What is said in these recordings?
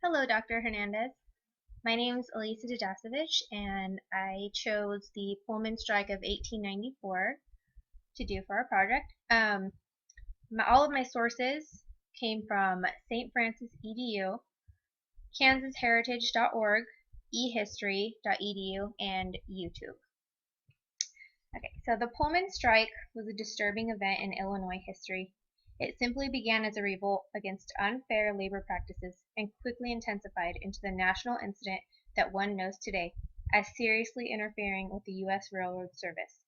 Hello, Dr. Hernandez. My name is Elisa Dajasovich, and I chose the Pullman Strike of 1894 to do for our project. All of my sources came from St. Francis EDU, KansasHeritage.org, ehistory.edu, and YouTube. Okay, so the Pullman Strike was a disturbing event in Illinois history. It simply began as a revolt against unfair labor practices and quickly intensified into the national incident that one knows today as seriously interfering with the U.S. railroad service.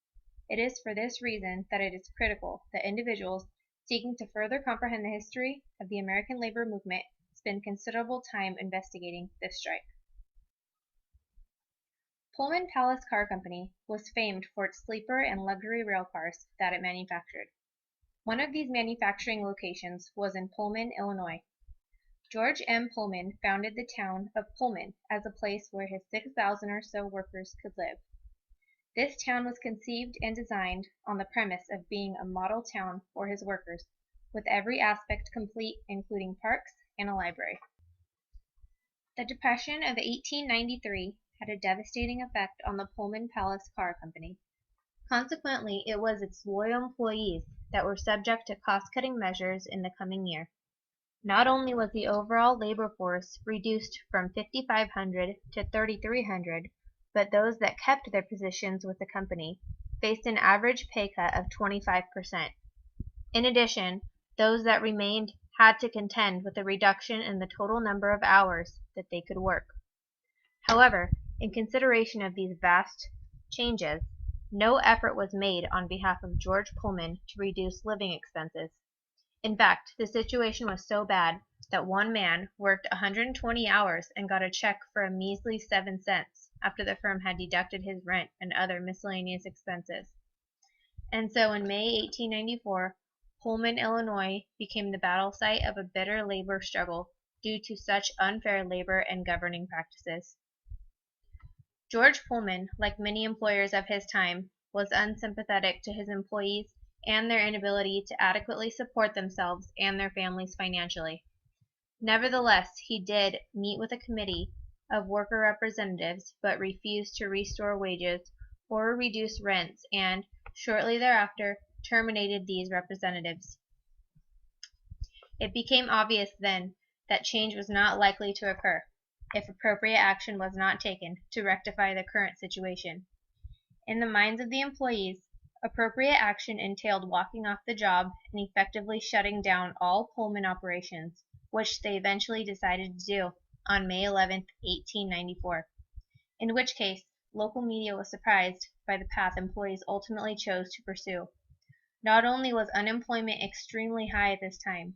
It is for this reason that it is critical that individuals seeking to further comprehend the history of the American labor movement spend considerable time investigating this strike. Pullman Palace Car Company was famed for its sleeper and luxury rail cars that it manufactured. One of these manufacturing locations was in Pullman, Illinois. George M. Pullman founded the town of Pullman as a place where his 6,000 or so workers could live. This town was conceived and designed on the premise of being a model town for his workers, with every aspect complete, including parks and a library. The Depression of 1893 had a devastating effect on the Pullman Palace Car Company. Consequently, it was its loyal employees that were subject to cost-cutting measures in the coming year. Not only was the overall labor force reduced from 5,500 to 3,300, but those that kept their positions with the company faced an average pay cut of 25%. In addition, those that remained had to contend with a reduction in the total number of hours that they could work. However, in consideration of these vast changes, no effort was made on behalf of George Pullman to reduce living expenses. In fact, the situation was so bad that one man worked 120 hours and got a check for a measly 7 cents after the firm had deducted his rent and other miscellaneous expenses. And so in May 1894, Pullman, Illinois became the battle site of a bitter labor struggle due to such unfair labor and governing practices. George Pullman, like many employers of his time, was unsympathetic to his employees and their inability to adequately support themselves and their families financially. Nevertheless, he did meet with a committee of worker representatives, but refused to restore wages or reduce rents, and, shortly thereafter, terminated these representatives. It became obvious then that change was not likely to occur if appropriate action was not taken to rectify the current situation. In the minds of the employees, appropriate action entailed walking off the job and effectively shutting down all Pullman operations, which they eventually decided to do on May 11, 1894, in which case local media was surprised by the path employees ultimately chose to pursue. Not only was unemployment extremely high at this time,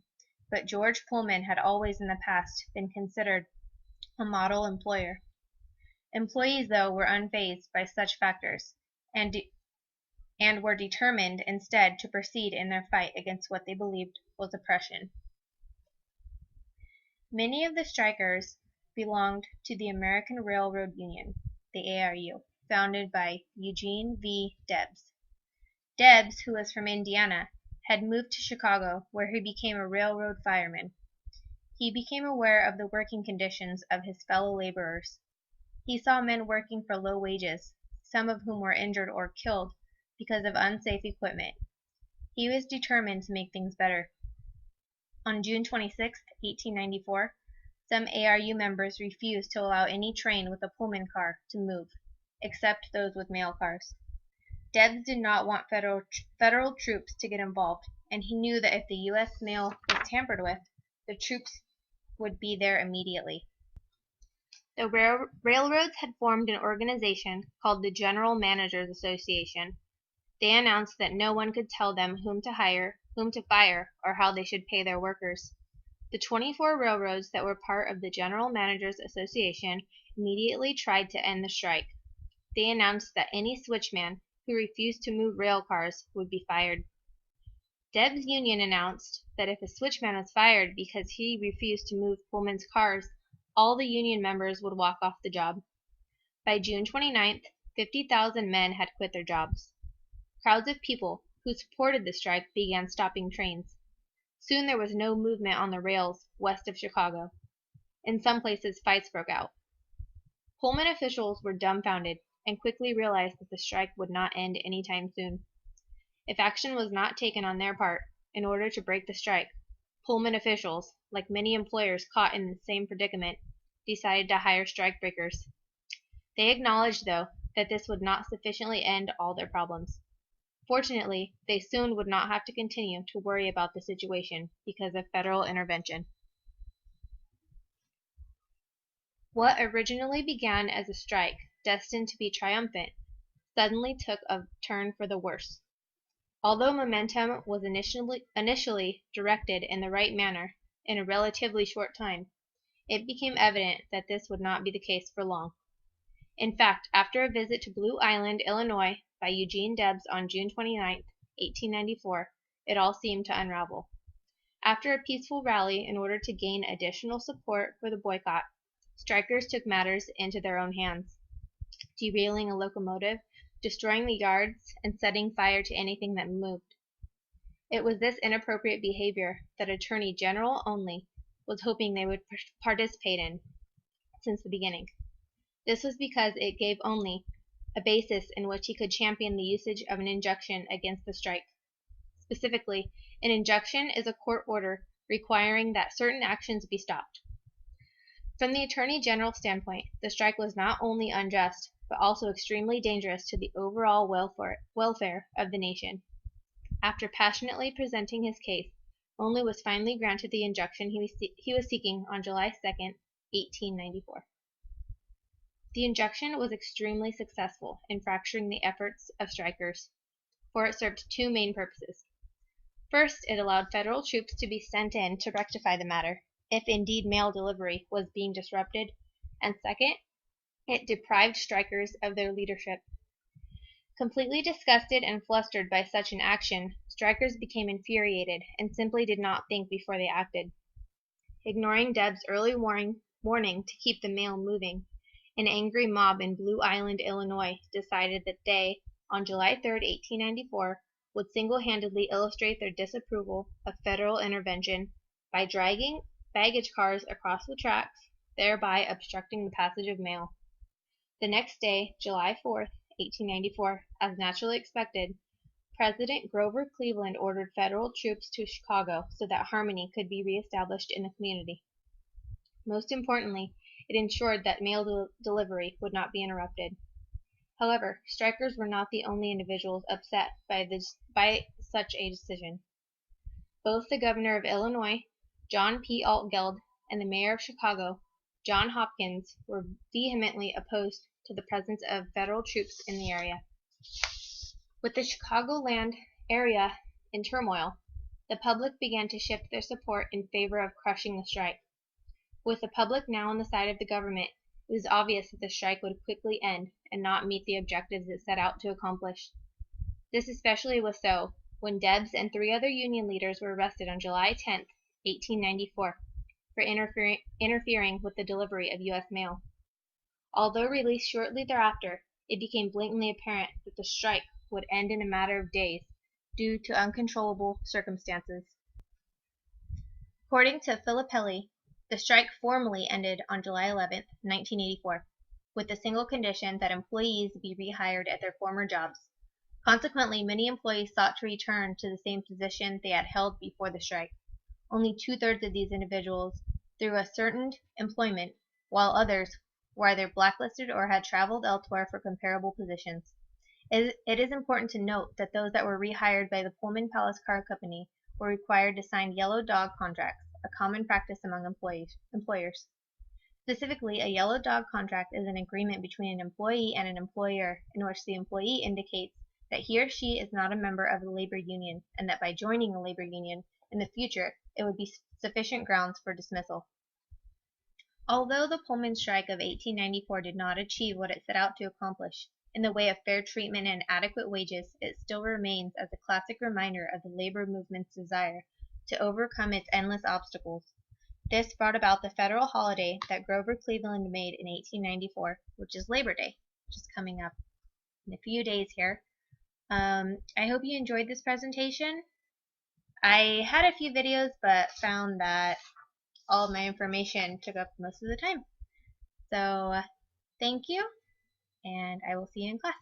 but George Pullman had always in the past been considered a model employer. Employees, though, were unfazed by such factors and were determined instead to proceed in their fight against what they believed was oppression. Many of the strikers belonged to the American Railroad Union, the ARU, founded by Eugene V. Debs. Debs, who was from Indiana, had moved to Chicago, where he became a railroad fireman. He became aware of the working conditions of his fellow laborers. He saw men working for low wages, some of whom were injured or killed because of unsafe equipment. He was determined to make things better. On June 26, 1894, some ARU members refused to allow any train with a Pullman car to move, except those with mail cars. Debs did not want federal troops to get involved, and he knew that if the U.S. mail was tampered with, the troops would be there immediately. The railroads had formed an organization called the General Managers Association. They announced that no one could tell them whom to hire, whom to fire, or how they should pay their workers. The 24 railroads that were part of the General Managers Association immediately tried to end the strike. They announced that any switchman who refused to move rail cars would be fired. Debs' union announced that if a switchman was fired because he refused to move Pullman's cars, all the union members would walk off the job. By June 29th, 50,000 men had quit their jobs. Crowds of people who supported the strike began stopping trains. Soon there was no movement on the rails west of Chicago. In some places, fights broke out. Pullman officials were dumbfounded and quickly realized that the strike would not end anytime soon. If action was not taken on their part in order to break the strike, Pullman officials, like many employers caught in the same predicament, decided to hire strikebreakers. They acknowledged, though, that this would not sufficiently end all their problems. Fortunately, they soon would not have to continue to worry about the situation because of federal intervention. What originally began as a strike destined to be triumphant suddenly took a turn for the worse. Although momentum was initially directed in the right manner in a relatively short time, it became evident that this would not be the case for long. In fact, after a visit to Blue Island, Illinois, by Eugene Debs on June 29, 1894, it all seemed to unravel. After a peaceful rally in order to gain additional support for the boycott, strikers took matters into their own hands, derailing a locomotive, destroying the yards, and setting fire to anything that moved. It was this inappropriate behavior that Attorney General Only was hoping they would participate in since the beginning. This was because it gave Only a basis in which he could champion the usage of an injunction against the strike. Specifically, an injunction is a court order requiring that certain actions be stopped. From the Attorney General's standpoint, the strike was not only unjust, but also extremely dangerous to the overall welfare of the nation. After passionately presenting his case, Only was finally granted the injunction he was seeking on July 2, 1894. The injunction was extremely successful in fracturing the efforts of strikers, for it served two main purposes. First, it allowed federal troops to be sent in to rectify the matter, if indeed mail delivery was being disrupted, and second, it deprived strikers of their leadership. Completely disgusted and flustered by such an action, strikers became infuriated and simply did not think before they acted. Ignoring Deb's early warning to keep the mail moving, an angry mob in Blue Island, Illinois, decided that they, on July 3, 1894, would single-handedly illustrate their disapproval of federal intervention by dragging baggage cars across the tracks, thereby obstructing the passage of mail. The next day, July 4, 1894, as naturally expected, President Grover Cleveland ordered federal troops to Chicago so that harmony could be reestablished in the community. Most importantly, it ensured that mail delivery would not be interrupted. However, strikers were not the only individuals upset by such a decision. Both the governor of Illinois, John P. Altgeld, and the mayor of Chicago, John Hopkins, were vehemently opposed to the presence of federal troops in the area. With the Chicagoland area in turmoil, the public began to shift their support in favor of crushing the strike. With the public now on the side of the government, it was obvious that the strike would quickly end and not meet the objectives it set out to accomplish. This especially was so when Debs and three other Union leaders were arrested on July 10, 1894, for interfering with the delivery of U.S. mail. Although released shortly thereafter, it became blatantly apparent that the strike would end in a matter of days due to uncontrollable circumstances. According to Filippelli, the strike formally ended on July 11, 1984, with the single condition that employees be rehired at their former jobs. Consequently, many employees sought to return to the same position they had held before the strike. Only two-thirds of these individuals through ascertained employment, while others were either blacklisted or had traveled elsewhere for comparable positions. It is important to note that those that were rehired by the Pullman Palace Car Company were required to sign yellow dog contracts, a common practice among employers. Specifically, a yellow dog contract is an agreement between an employee and an employer in which the employee indicates that he or she is not a member of the labor union and that by joining the labor union in the future it would be sufficient grounds for dismissal. Although the Pullman Strike of 1894 did not achieve what it set out to accomplish in the way of fair treatment and adequate wages, it still remains as a classic reminder of the labor movement's desire to overcome its endless obstacles. This brought about the federal holiday that Grover Cleveland made in 1894, which is Labor Day, which is coming up in a few days here. I hope you enjoyed this presentation. I had a few videos, but found that all of my information took up most of the time. So thank you, and I will see you in class.